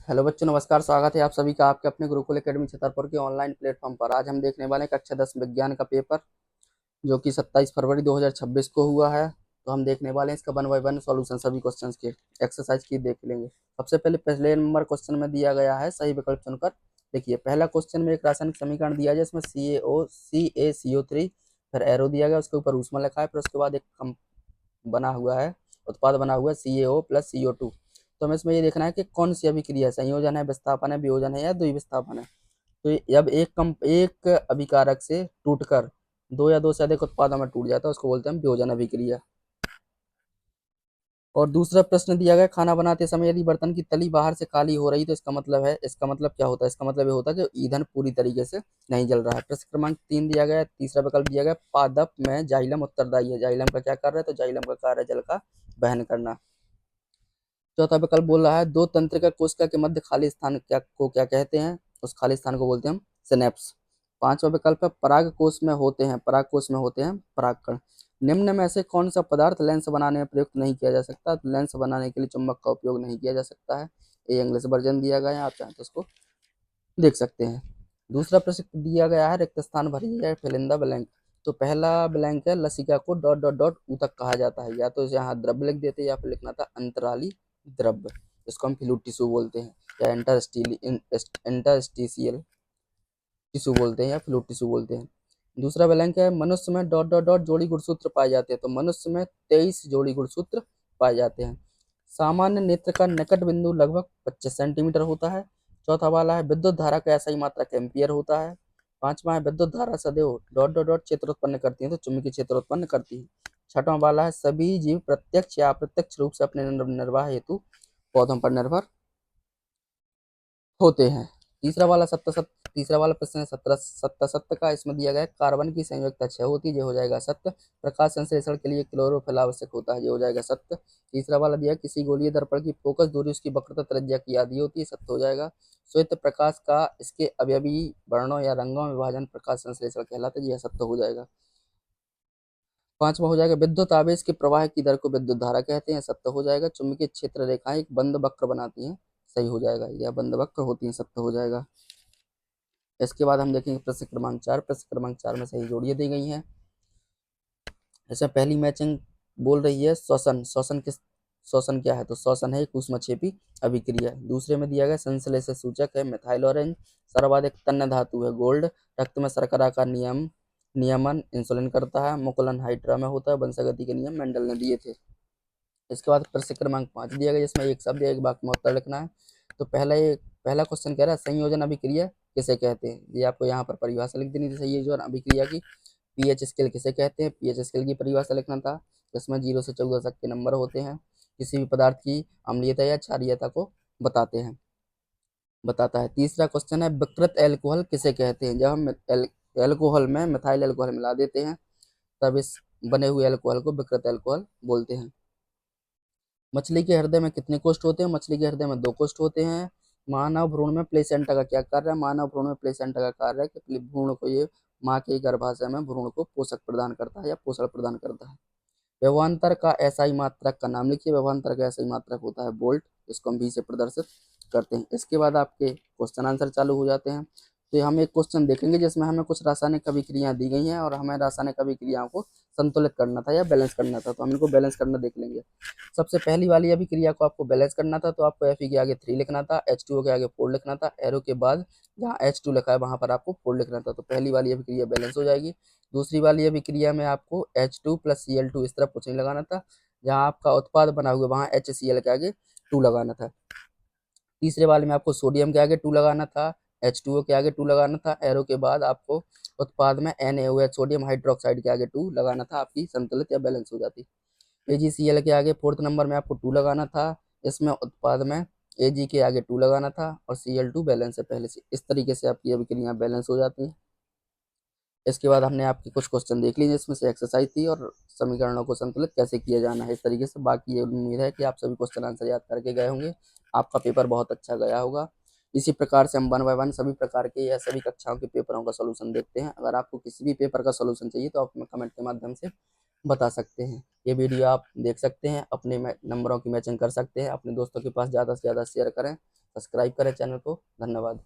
Hello बच्चों, नमस्कार। स्वागत है आप सभी का आपके अपने गुरुकुल एकेडमी छतरपुर के ऑनलाइन प्लेटफॉर्म पर। आज हम देखने वाले हैं कक्षा 10 विज्ञान का पेपर, जो कि 27 फरवरी 2026 को हुआ है। तो हम देखने वाले हैं इसका 1 बाय 1 सॉल्यूशन, सभी क्वेश्चंस के एक्सरसाइज की देख लेंगे। सबसे पहले नंबर क्वेश्चन में दिया गया है सही विकल्प चुनकर। देखिए, पहला क्वेश्चन में एक रासायनिक समीकरण दिया है जिसमें CaCO3, फिर एरो दिया गया, उसके ऊपर ऊष्मा लिखा है, फिर उसके बाद एक बना हुआ है उत्पाद बना हुआ है CaO+CO2। तो हमें इसमें ये देखना है कि कौन सी अभिक्रिया है, संयोजन है, विस्थापन है, वियोजन है या द्विविस्थापन है। तो जब एक अभिकारक से टूटकर दो या दो से अधिक उत्पादों में टूट जाता है उसको बोलते हैं वियोजन अभिक्रिया। और दूसरा प्रश्न दिया गया, खाना बनाते समय यदि बर्तन की तली बाहर से काली हो रही तो इसका मतलब क्या होता है। इसका मतलब ये होता है कि ईंधन पूरी तरीके से नहीं जल रहा है। प्रश्न क्रमांक 3 दिया गया है, तीसरा विकल्प दिया गया, पादप में जाइलम उत्तरदायी है। जाइलम का क्या कार्य है, तो जाइलम का कार्य है जल का वहन करना। चौथा विकल्प बोल रहा है, दो तंत्रिका कोशिका के मध्य खाली स्थान क्या कहते हैं, उस खाली स्थान को बोलते हैं हम सिनेप्स। पांचवा विकल्प है, पराग कोश में होते हैं परागकण। निम्न में से कौन सा पदार्थ लेंस बनाने में प्रयुक्त नहीं किया जा सकता। तो लेंस बनाने के लिए चुंबक का उपयोग नहीं किया जा सकता है। ये इंग्लिश वर्जन दिया गया है, आप चाहें तो उसको देख सकते हैं। दूसरा प्रश्न दिया गया है, रिक्त स्थान भरिए, फिल इन द ब्लैंक। तो पहला ब्लैंक है, लसिका को डॉट डॉट डॉट ऊतक कहा जाता है। या तो यहाँ द्रव्य लिख देते या फिर लिखना था अंतराली द्रव्य, इसको हम फ्लूइड टिश्यू बोलते हैं, या इंटरस्टिशियल टिश्यू बोलते हैं, या फ्लूइड टिश्यू बोलते हैं। दूसरा ब्लैंक है, मनुष्य में डॉट डॉट डॉट जोड़ी गुणसूत्र पाए जाते हैं। तो मनुष्य में 23 जोड़ी गुणसूत्र पाए जाते हैं। सामान्य नेत्र का निकट बिंदु लगभग 25 सेंटीमीटर होता है। चौथा वाला है, विद्युत धारा का SI मात्रक एम्पियर होता है। पांचवा है, विद्युत धारा सदैव डॉट डॉट डॉट क्षेत्र उत्पन्न करती है, तो चुंबकीय क्षेत्र उत्पन्न करती है। छठवां वाला है, सभी जीव प्रत्यक्ष या अप्रत्यक्ष रूप से अपने निर्वाह हेतु पौधों पर निर्भर होते हैं। तीसरा वाला प्रश्न है सत्य सत्य का। इसमें दिया गया है, कार्बन की संयोजकता 6 होती है, ये हो जाएगा सत्य। प्रकाश संश्लेषण के लिए क्लोरोफिल आवश्यक होता है, ये हो जाएगा सत्य। तीसरा वाला दिया है, किसी गोलीय दर्पण की फोकस दूरी उसकी वक्रता त्रिज्या की आधी होती है, सत्य हो जाएगा। श्वेत प्रकाश का इसके अवयवी वर्णों या रंगों में विभाजन प्रकाश संश्लेषण कहलाता है, यह सत्य हो जाएगा। पांचवा हो जाएगा, विद्युत आवेश के प्रवाह की दर को विद्युत धारा कहते हैं, सत्य हो जाएगा। चुंबकीय क्षेत्र रेखाएं एक बंद वक्र बनाती हैं, सही हो जाएगा। यह बंद वक्र होती है, सत्य हो जाएगा। इसके बाद हम देखेंगे प्रश्न क्रमांक 4। प्रश्न क्रमांक 4 में सही जोड़ियां दी गई हैं। जैसे पहली मैचिंग बोल रही है, श्वसन क्या है, तो श्वसन है एक ऊष्मक्षेपी अभिक्रिया। दूसरे में दिया गया, संश्लेषक सूचक है मिथाइल ऑरेंज। सर्वाधिक तन्य धातु है गोल्ड। रक्त में शर्करा का नियमन इंसुलिन करता है। मुकुलन हाइड्रा में होता है। वंशागति के नियम मेंडल ने दिए थे। इसके बाद प्रश्न क्रमांक 5 दिया गया, जिसमें एक शब्द या एक वाक्य में उत्तर लिखना है। तो पहला क्वेश्चन कह रहा है, संयोजन अभिक्रिया किसे कहते हैं। ये आपको यहाँ पर परिभाषा लिख देनी थी संयोजन अभिक्रिया की। पीएच स्केल किसे कहते हैं, पीएच स्केल की परिभाषा लिखना था। जिसमें 0 से 14 तक के नंबर होते हैं। किसी भी पदार्थ की अम्लीयता या क्षारीयता को बताते हैं, बताता है। तीसरा क्वेश्चन है, विकृत एल्कोहल किसे कहते हैं। जब हम एल्कोहल में मिथाइल एल्कोहल मिला देते हैं तब इस बने हुए एल्कोहल को विकृत एल्कोहल बोलते हैं। मछली के हृदय में कितने कोष्ठ होते हैं। मछली के हृदय में 2 कोष्ठ होते हैं। मानव भ्रूण में प्लेसेंटा का क्या कार्य है। मानव भ्रूण में प्लेसेंटा का कार्य है कि भ्रूण को ये माँ के गर्भाशय में भ्रूण को पोषक प्रदान करता है या पोषण प्रदान करता है। व्यवहांतर का SI मात्रक का नाम लिखिए। व्यवहांतर का SI मात्रक होता है वोल्ट, इसको हम V से प्रदर्शित करते हैं। इसके बाद आपके क्वेश्चन आंसर चालू हो जाते हैं। तो हम एक क्वेश्चन देखेंगे जिसमें हमें कुछ रासायनिक अभिक्रियाएं दी गई हैं और हमें रासायनिक अभिक्रियाओं को संतुलित करना था या बैलेंस करना था। तो हम इनको बैलेंस करना देख लेंगे। सबसे पहली वाली अभिक्रिया को आपको बैलेंस करना था, तो आपको Fe के आगे 3 लिखना था, H2O के आगे 4 लिखना था। एरो के बाद जहाँ H2 लिखा है वहां पर आपको 4 लिखना था। तो पहली वाली अभिक्रिया बैलेंस हो जाएगी। दूसरी वाली अभिक्रिया में आपको H2 प्लस Cl2 इस तरह कुछ नहीं लगाना था। जहाँ आपका उत्पाद बना हुआ वहां HCl के आगे 2 लगाना था। तीसरे वाले में आपको सोडियम के आगे 2 लगाना था, H2O के आगे 2 लगाना था। एरो के बाद आपको उत्पाद में NaOH सोडियम हाइड्रोक्साइड के आगे 2 लगाना था, आपकी संतुलित या बैलेंस हो जाती। AgCl के आगे 4th नंबर में आपको 2 लगाना था। इसमें उत्पाद में Ag के आगे 2 लगाना था और Cl2 बैलेंस है पहले से। इस तरीके से आपकी अभिक्रियाएं बैलेंस हो जाती हैं। इसके बाद हमने आपके कुछ क्वेश्चन देख लिए जिसमें से एक्सरसाइज थी और समीकरणों को संतुलित कैसे किया जाना है। इस तरीके से बाकी ये उम्मीद है कि आप सभी क्वेश्चन आंसर याद करके गए होंगे, आपका पेपर बहुत अच्छा गया होगा। इसी प्रकार से हम 1 बाय 1 सभी प्रकार के या सभी कक्षाओं के पेपरों का सोल्यूशन देखते हैं। अगर आपको किसी भी पेपर का सोल्यूशन चाहिए तो आप हमें कमेंट के माध्यम से बता सकते हैं। ये वीडियो आप देख सकते हैं, अपने नंबरों की मैचिंग कर सकते हैं, अपने दोस्तों के पास ज़्यादा से ज़्यादा शेयर करें सब्सक्राइब करें चैनल को। धन्यवाद।